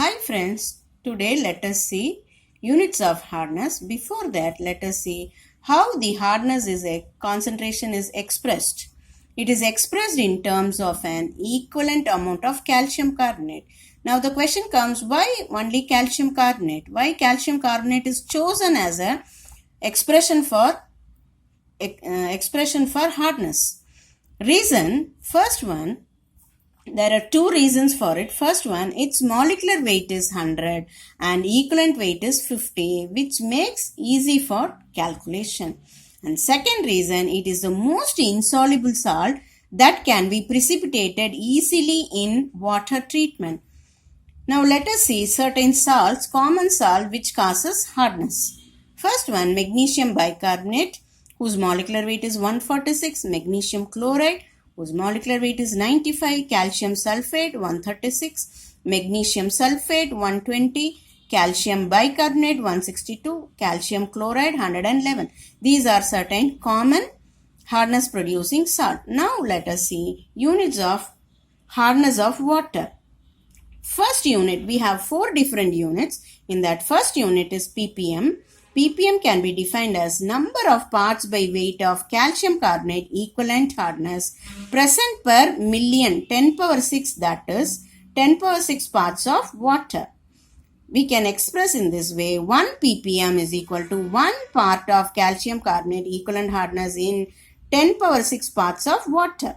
Hi friends, today let us see units of hardness. Before that, let us see how the hardness is a concentration is expressed. It is expressed in terms of an equivalent amount of calcium carbonate. Now the question comes, why only calcium carbonate? Why calcium carbonate is chosen as a expression for hardness? Reason, first one, there are two reasons for it. First one, its molecular weight is 100 and equivalent weight is 50, which makes easy for calculation. And second reason, it is the most insoluble salt that can be precipitated easily in water treatment. Now let us see certain salts, common salt which causes hardness. First one, magnesium bicarbonate, whose molecular weight is 146, magnesium chloride, whose molecular weight is 95, calcium sulfate 136, magnesium sulfate 120, calcium bicarbonate 162, calcium chloride 111. These are certain common hardness producing salt. Now let us see units of hardness of water. First unit, we have 4 different units. In that first unit is ppm. ppm can be defined as number of parts by weight of calcium carbonate equivalent hardness present per million 10 power 6, that is 10 power 6 parts of water. We can express in this way: 1 ppm is equal to 1 part of calcium carbonate equivalent hardness in 10 power 6 parts of water.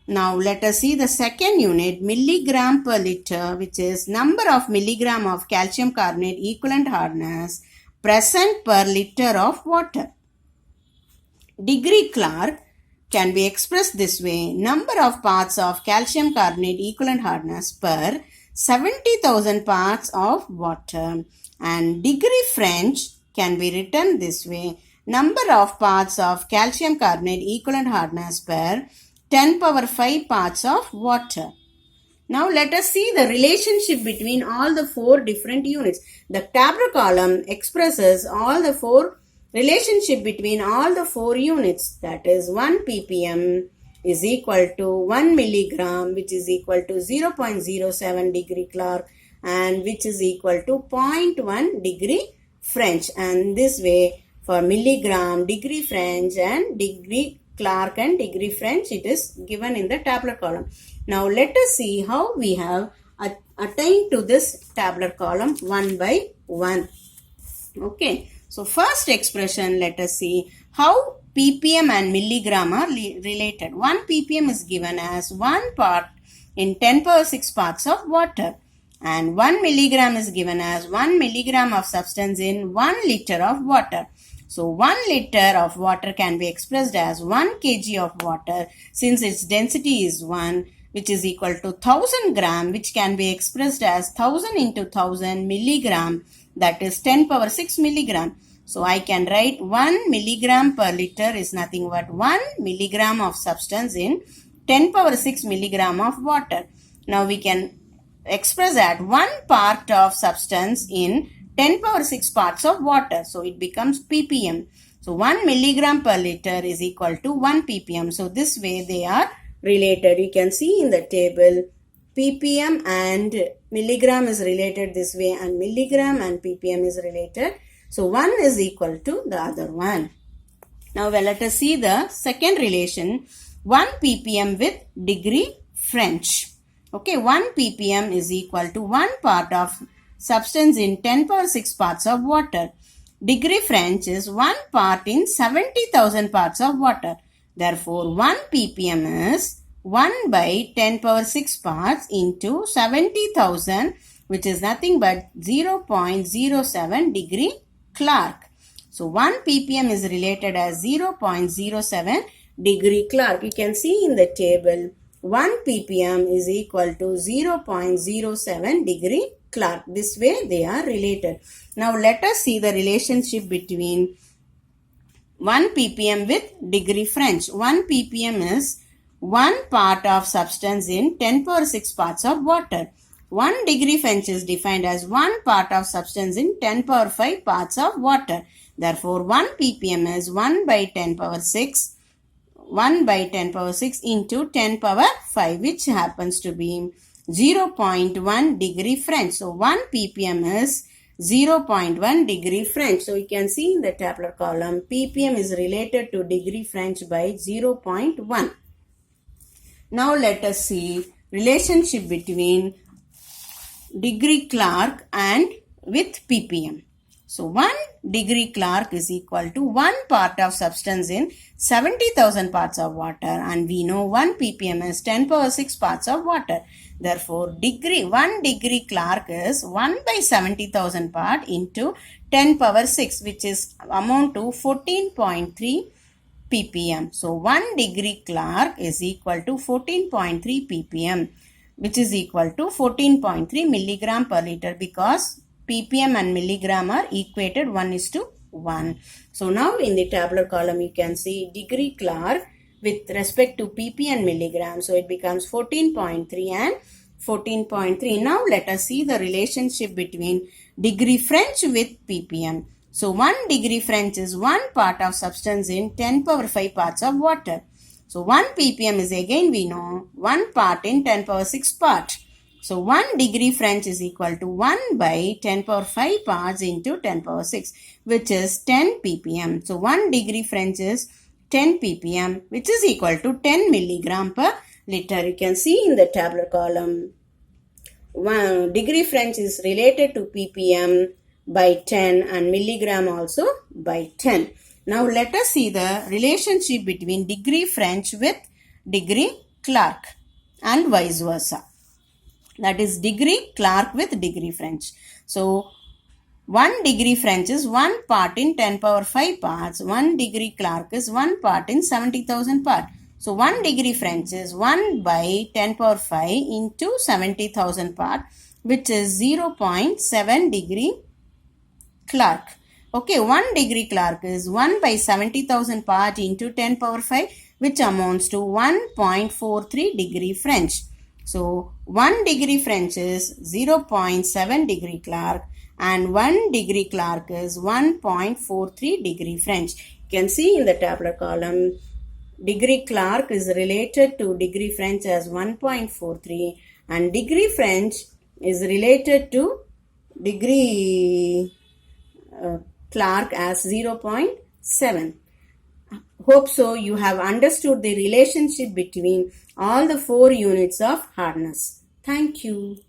Now let us see the second unit, milligram per liter, which is number of milligram of calcium carbonate equivalent hardness present per liter of water. Degree Clark can be expressed this way: number of parts of calcium carbonate equivalent hardness per 70,000 parts of water. And degree French can be written this way: number of parts of calcium carbonate equivalent hardness per 10 power 5 parts of water. Now let us see the relationship between all the 4 different units. The tabular column expresses all the 4 relationship between all the 4 units. That is 1 ppm is equal to 1 milligram, which is equal to 0.07 degree Clark, and which is equal to 0.1 degree French. And this way, for milligram, degree French, and degree Clark and degree French, it is given in the tabular column. Now let us see how we have attained to this tabular column one by one. Okay, so first expression, let us see how ppm and milligram are related. 1 ppm is given as 1 part in 10 power 6 parts of water, and 1 milligram is given as 1 milligram of substance in 1 liter of water. So 1 liter of water can be expressed as 1 kg of water, since its density is 1, which is equal to 1000 gram, which can be expressed as 1000 into 1000 milligram, that is 10 power 6 milligram. So I can write 1 milligram per liter is nothing but 1 milligram of substance in 10 power 6 milligram of water. Now we can express that 1 part of substance in 10 power 6 parts of water. So it becomes ppm. So 1 milligram per liter is equal to 1 ppm. So this way they are related. You can see in the table ppm and milligram is related this way, and milligram and ppm is related. So one is equal to the other one. Now let us see the second relation, 1 ppm with degree French. Okay, 1 ppm is equal to 1 part of substance in 10 power 6 parts of water. Degree French is 1 part in 70,000 parts of water. Therefore, 1 ppm is 1 by 10 power 6 parts into 70,000, which is nothing but 0.07 degree Clark. So 1 ppm is related as 0.07 degree Clark. You can see in the table 1 ppm is equal to 0.07 degree Clark. This way they are related. Now let us see the relationship between 1 ppm with degree French. 1 ppm is 1 part of substance in 10 power 6 parts of water. 1 degree French is defined as 1 part of substance in 10 power 5 parts of water. Therefore 1 ppm is 1 by 10 power 6, 1 by 10 power 6 into 10 power 5, which happens to be 0.1 degree French. So 1 ppm is 0.1 degree French. So you can see in the tabular column, ppm is related to degree French by 0.1. Now let us see relationship between degree Clark and with ppm. So 1 degree Clark is equal to 1 part of substance in 70,000 parts of water, and we know 1 ppm is 10 power 6 parts of water. Therefore 1 degree Clark is 1 by 70,000 part into 10 power 6, which is amount to 14.3 ppm. So 1 degree Clark is equal to 14.3 ppm, which is equal to 14.3 milligram per liter, because ppm and milligram are equated 1:1. So now in the tabular column you can see degree Clark with respect to pp and milligram. So it becomes 14.3 and 14.3. Now let us see the relationship between degree French with ppm. So 1 degree French is 1 part of substance in 10 power 5 parts of water. So 1 ppm is, again we know, 1 part in 10 power 6 part. So 1 degree French is equal to 1 by 10 power 5 parts into 10 power 6, which is 10 ppm. So 1 degree French is 10 ppm, which is equal to 10 milligram per liter. You can see in the tabular column, 1 degree French is related to ppm by 10 and milligram also by 10. Now let us see the relationship between degree French with degree Clark and vice versa. That is degree Clark with degree French. So 1 degree French is 1 part in 10 power 5 parts. 1 degree Clark is 1 part in 70,000 parts. So 1 degree French is 1 by 10 power 5 into 70,000 part, which is 0.7 degree Clark. Okay, 1 degree Clark is 1 by 70,000 part into 10 power 5, which amounts to 1.43 degree French. So 1 degree French is 0.7 degree Clark and 1 degree Clark is 1.43 degree French. You can see in the tabular column, degree Clark is related to degree French as 1.43 and degree French is related to degree Clark as 0.7. Hope so you have understood the relationship between all the 4 units of hardness. Thank you.